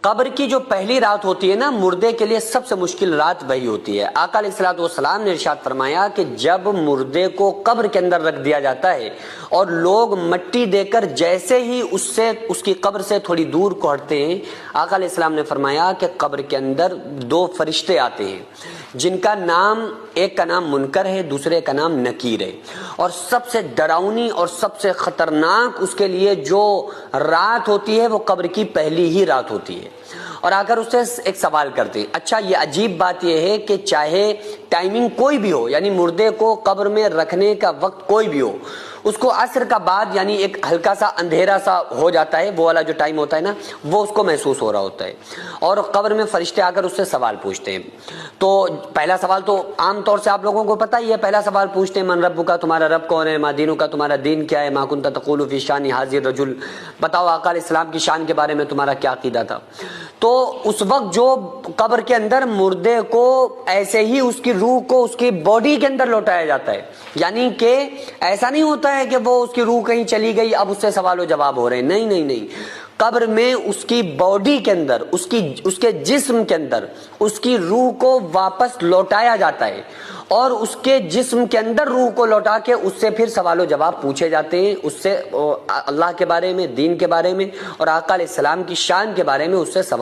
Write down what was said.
قبر کی جو پہلی رات ہوتی ہے نا، مردے کے لیے سب سے مشکل رات وہی ہوتی ہے۔ آقا علیہ الصلوۃ والسلام نے ارشاد فرمایا کہ جب مردے کو قبر کے اندر رکھ دیا جاتا ہے اور لوگ مٹی دے کر جیسے ہی اس کی قبر سے تھوڑی دور کو ہٹتے ہیں، آقا علیہ السلام نے فرمایا کہ قبر کے اندر دو فرشتے آتے ہیں جن کا نام، ایک کا نام منکر ہے، دوسرے کا نام نکیر ہے، اور سب سے ڈراؤنی اور سب سے خطرناک اس کے لیے جو رات ہوتی ہے وہ قبر کی پہلی ہی رات ہوتی ہے۔ اور آ کر اس سے ایک سوال کرتے ہیں، اچھا یہ عجیب بات یہ ہے کہ چاہے ٹائمنگ کوئی بھی ہو، یعنی مردے کو قبر میں رکھنے کا وقت کوئی بھی ہو، اس کو عصر کا بعد یعنی ایک ہلکا سا اندھیرا سا ہو جاتا ہے، وہ والا جو ٹائم ہوتا ہے نا، وہ اس کو محسوس ہو رہا ہوتا ہے، اور قبر میں فرشتے آ کر اس سے سوال پوچھتے ہیں۔ تو پہلا سوال تو عام طور سے آپ لوگوں کو پتہ ہی ہے، پہلا سوال پوچھتے ہیں من رب کا، تمہارا رب کون ہے، ما دینو کا، تمہارا دین کیا ہے، ما کنت تقول فی شان ھذا الرجل، بتاؤ آقا علیہ السلام کی شان کے بارے میں تمہارا کیا عقیدہ تھا۔ تو اس وقت جو قبر کے اندر مردے کو ایسے ہی اس کی روح کو اس کی باڈی کے اندر لوٹایا جاتا ہے، یعنی کہ ایسا نہیں ہوتا ہے کہ وہ اس کی روح کہیں چلی گئی اب اس سے سوال و جواب ہو رہے ہیں، نہیں نہیں نہیں، قبر میں اس کی باڈی کے اندر، اس کے جسم کے اندر اس کی روح کو واپس لوٹایا جاتا ہے، اور اس کے جسم کے اندر روح کو لوٹا کے اس سے پھر سوال و جواب پوچھے جاتے ہیں، اس سے اللہ کے بارے میں، دین کے بارے میں اور آقا علیہ السلام کی شان کے بارے میں اس سے سوال